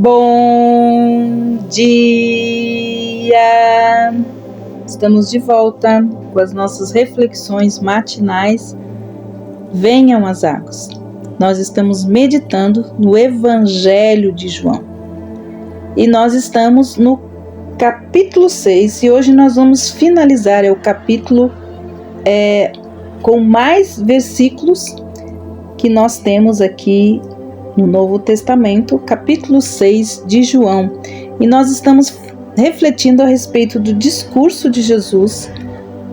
Bom dia! Estamos de volta com as nossas reflexões matinais. Venham as águas. Nós estamos meditando no Evangelho de João. E nós estamos no capítulo 6 e hoje nós vamos finalizar o capítulo com mais versículos que nós temos aqui no Novo Testamento, capítulo 6 de João. E nós estamos refletindo a respeito do discurso de Jesus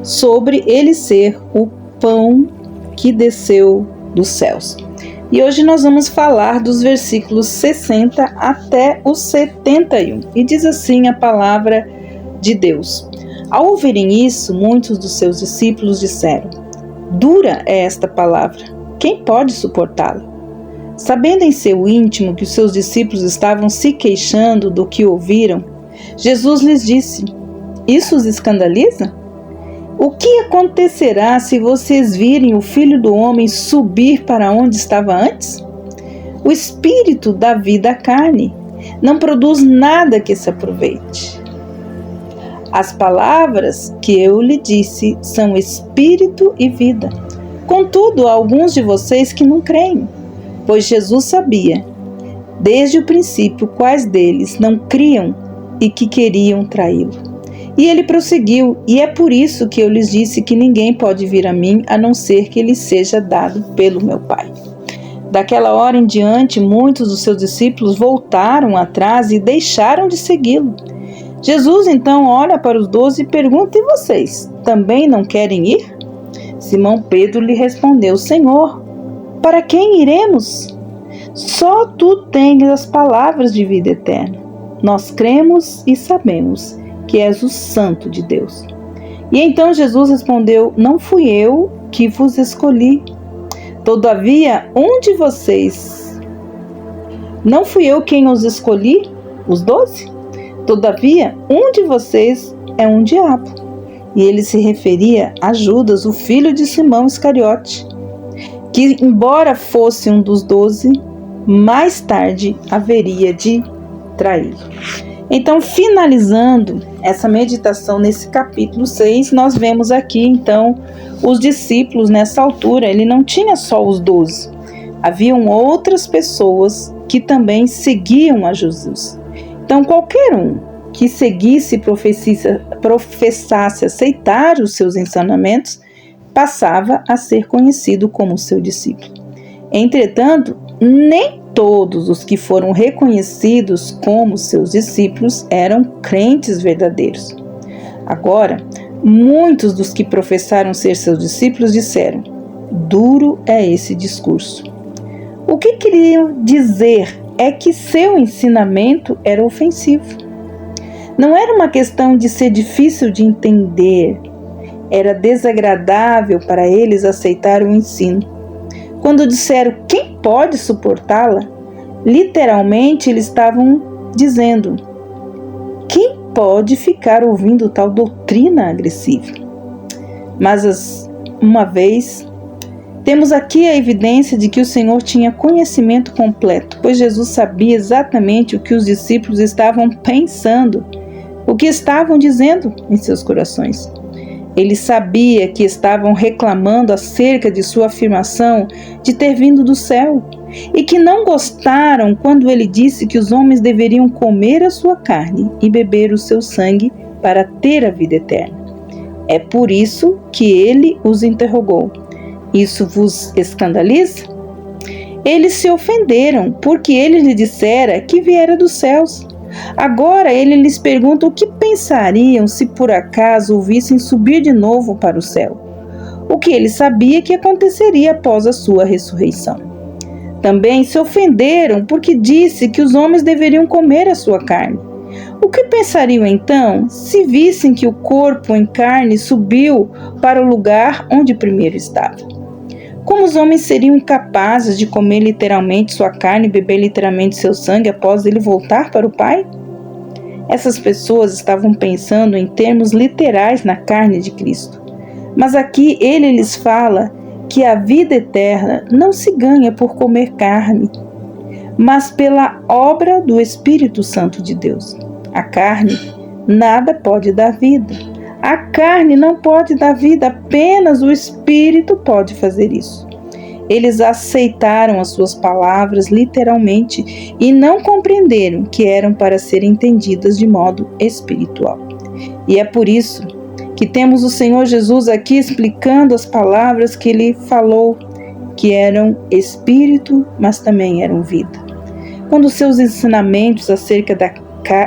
sobre ele ser o pão que desceu dos céus. E hoje nós vamos falar dos versículos 60 até os 71. E diz assim a palavra de Deus: Ao ouvirem isso, muitos dos seus discípulos disseram: Dura é esta palavra, quem pode suportá-la? Sabendo em seu íntimo que os seus discípulos estavam se queixando do que ouviram, Jesus lhes disse: Isso os escandaliza? O que acontecerá se vocês virem o Filho do Homem subir para onde estava antes? O Espírito dá vida à carne, não produz nada que se aproveite. As palavras que eu lhe disse são Espírito e vida. Contudo, há alguns de vocês que não creem. Pois Jesus sabia, desde o princípio, quais deles não criam e que queriam traí-lo. E ele prosseguiu: E é por isso que eu lhes disse que ninguém pode vir a mim, a não ser que lhe seja dado pelo meu Pai. Daquela hora em diante, muitos dos seus discípulos voltaram atrás e deixaram de segui-lo. Jesus então olha para os 12 e pergunta: E vocês, também não querem ir? Simão Pedro lhe respondeu: Senhor, para quem iremos? Só tu tens as palavras de vida eterna. Nós cremos e sabemos que és o Santo de Deus. E então Jesus respondeu: Não fui eu que vos escolhi. Todavia, Não fui eu quem os escolhi, os 12? Todavia, um de vocês é um diabo. E ele se referia a Judas, o filho de Simão Iscariote, que, embora fosse um dos 12, mais tarde haveria de traí-lo. Então, finalizando essa meditação nesse capítulo 6, nós vemos aqui, então, os discípulos nessa altura. Ele não tinha só os 12, haviam outras pessoas que também seguiam a Jesus. Então, qualquer um que seguisse e professasse aceitar os seus ensinamentos, passava a ser conhecido como seu discípulo. Entretanto, nem todos os que foram reconhecidos como seus discípulos eram crentes verdadeiros. Agora, muitos dos que professaram ser seus discípulos disseram: Duro é esse discurso. O que queriam dizer é que seu ensinamento era ofensivo. Não era uma questão de ser difícil de entender. Era desagradável para eles aceitar o ensino. Quando disseram quem pode suportá-la, literalmente eles estavam dizendo: quem pode ficar ouvindo tal doutrina agressiva? Mas, uma vez, temos aqui a evidência de que o Senhor tinha conhecimento completo, pois Jesus sabia exatamente o que os discípulos estavam pensando, o que estavam dizendo em seus corações. Ele sabia que estavam reclamando acerca de sua afirmação de ter vindo do céu e que não gostaram quando ele disse que os homens deveriam comer a sua carne e beber o seu sangue para ter a vida eterna. É por isso que ele os interrogou: Isso vos escandaliza? Eles se ofenderam porque ele lhe dissera que viera dos céus. Agora ele lhes pergunta o que pensariam se por acaso o vissem subir de novo para o céu. O que ele sabia que aconteceria após a sua ressurreição. Também se ofenderam porque disse que os homens deveriam comer a sua carne. O que pensariam então se vissem que o corpo em carne subiu para o lugar onde primeiro estava? Como os homens seriam capazes de comer literalmente sua carne e beber literalmente seu sangue após ele voltar para o Pai? Essas pessoas estavam pensando em termos literais na carne de Cristo. Mas aqui ele lhes fala que a vida eterna não se ganha por comer carne, mas pela obra do Espírito Santo de Deus. A carne nada pode dar vida. A carne não pode dar vida, apenas o Espírito pode fazer isso. Eles aceitaram as suas palavras literalmente e não compreenderam que eram para serem entendidas de modo espiritual. E é por isso que temos o Senhor Jesus aqui explicando as palavras que ele falou, que eram espírito, mas também eram vida. Quando seus ensinamentos acerca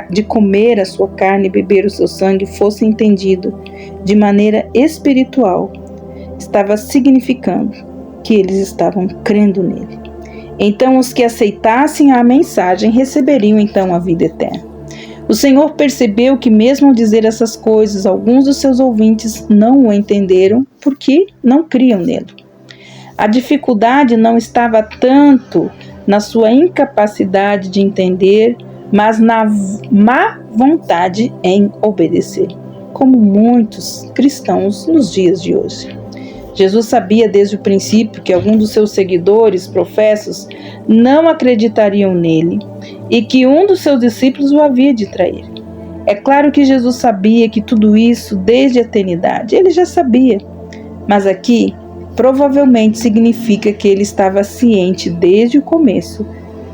de comer a sua carne e beber o seu sangue fosse entendido de maneira espiritual, estava significando que eles estavam crendo nele. Então os que aceitassem a mensagem receberiam então a vida eterna. O Senhor percebeu que mesmo ao dizer essas coisas, alguns dos seus ouvintes não o entenderam porque não criam nele. A dificuldade não estava tanto na sua incapacidade de entender, mas na má vontade em obedecer, como muitos cristãos nos dias de hoje. Jesus sabia desde o princípio que alguns dos seus seguidores professos não acreditariam nele e que um dos seus discípulos o havia de trair. É claro que Jesus sabia que tudo isso desde a eternidade, ele já sabia, mas aqui provavelmente significa que ele estava ciente desde o começo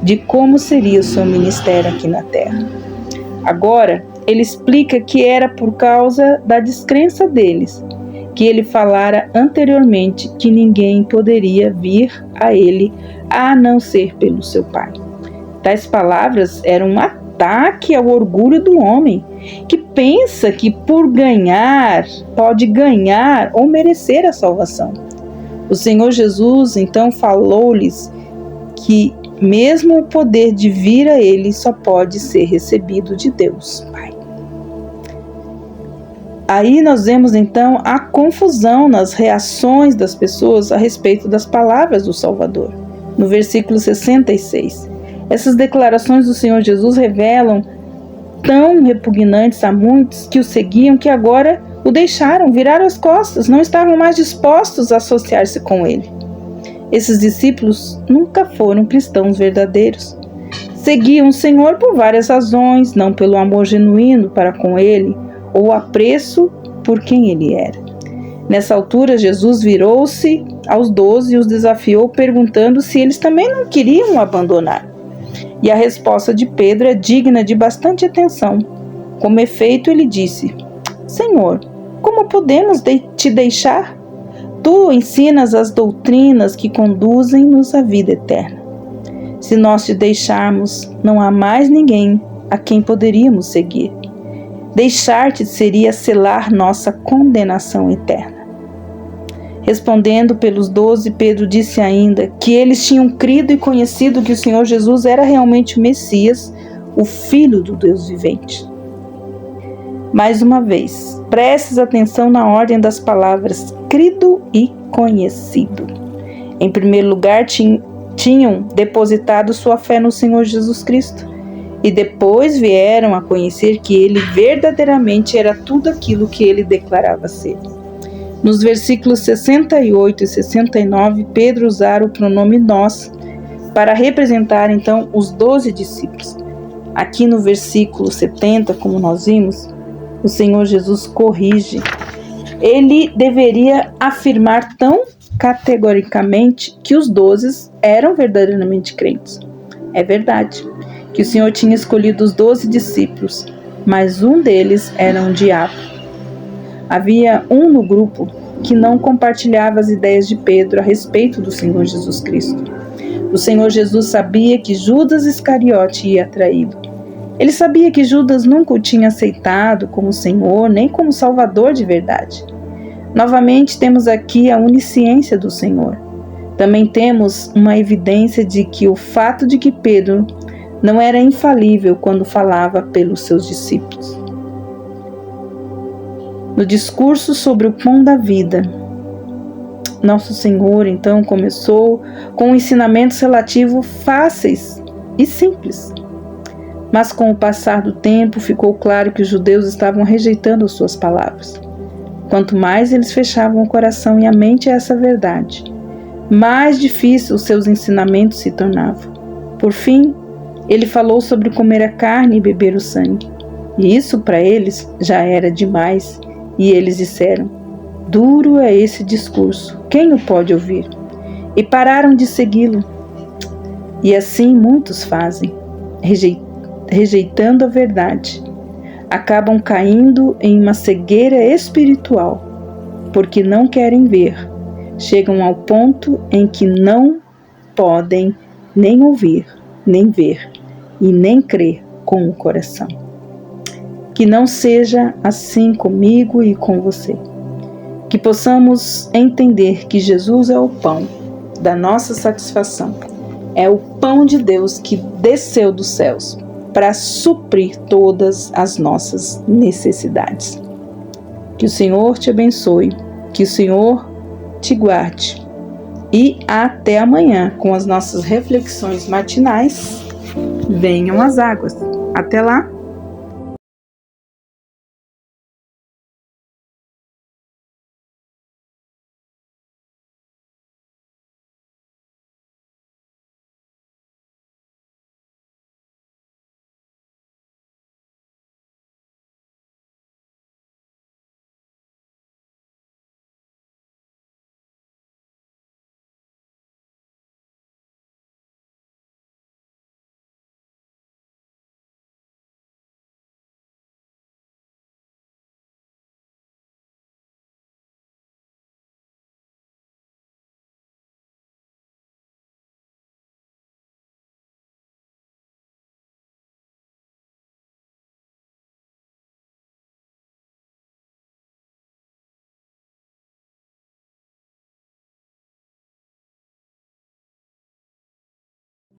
de como seria o seu ministério aqui na terra. Agora, ele explica que era por causa da descrença deles que ele falara anteriormente que ninguém poderia vir a ele a não ser pelo seu Pai. Tais palavras eram um ataque ao orgulho do homem, que pensa que por ganhar, pode ganhar ou merecer a salvação. O Senhor Jesus então falou-lhes que mesmo o poder de vir a ele só pode ser recebido de Deus Pai. Aí nós vemos então a confusão nas reações das pessoas a respeito das palavras do Salvador. No versículo 66, essas declarações do Senhor Jesus revelam tão repugnantes a muitos que o seguiam que agora o deixaram, viraram as costas, não estavam mais dispostos a associar-se com ele. Esses discípulos nunca foram cristãos verdadeiros. Seguiam o Senhor por várias razões, não pelo amor genuíno para com ele, ou apreço por quem ele era. Nessa altura, Jesus virou-se aos 12 e os desafiou, perguntando se eles também não queriam o abandonar. E a resposta de Pedro é digna de bastante atenção. Como efeito, ele disse: Senhor, como podemos te deixar? Tu ensinas as doutrinas que conduzem-nos à vida eterna. Se nós te deixarmos, não há mais ninguém a quem poderíamos seguir. Deixar-te seria selar nossa condenação eterna. Respondendo pelos 12, Pedro disse ainda que eles tinham crido e conhecido que o Senhor Jesus era realmente o Messias, o Filho do Deus vivente. Mais uma vez, prestes atenção na ordem das palavras crido e conhecido. Em primeiro lugar, tinham depositado sua fé no Senhor Jesus Cristo. E depois vieram a conhecer que ele verdadeiramente era tudo aquilo que ele declarava ser. Nos versículos 68 e 69, Pedro usara o pronome nós para representar então os 12 discípulos. Aqui no versículo 70, como nós vimos, o Senhor Jesus corrige. Ele deveria afirmar tão categoricamente que os 12 eram verdadeiramente crentes. É verdade que o Senhor tinha escolhido os 12 discípulos, mas um deles era um diabo. Havia um no grupo que não compartilhava as ideias de Pedro a respeito do Senhor Jesus Cristo. O Senhor Jesus sabia que Judas Iscariote ia traí-lo. Ele sabia que Judas nunca o tinha aceitado como Senhor, nem como Salvador de verdade. Novamente temos aqui a onisciência do Senhor. Também temos uma evidência de que o fato de que Pedro não era infalível quando falava pelos seus discípulos. No discurso sobre o pão da vida, nosso Senhor então começou com ensinamentos relativos fáceis e simples. Mas com o passar do tempo ficou claro que os judeus estavam rejeitando suas palavras. Quanto mais eles fechavam o coração e a mente a essa verdade, mais difícil os seus ensinamentos se tornavam. Por fim, ele falou sobre comer a carne e beber o sangue. E isso para eles já era demais. E eles disseram: duro é esse discurso, quem o pode ouvir? E pararam de segui-lo. E assim muitos fazem, rejeitando a verdade. Acabam caindo em uma cegueira espiritual, porque não querem ver. Chegam ao ponto em que não podem nem ouvir, nem ver, e nem crer com o coração. Que não seja assim comigo e com você. Que possamos entender que Jesus é o pão da nossa satisfação. É o pão de Deus que desceu dos céus para suprir todas as nossas necessidades. Que o Senhor te abençoe, que o Senhor te guarde. E até amanhã com as nossas reflexões matinais. Venham as águas. Até lá!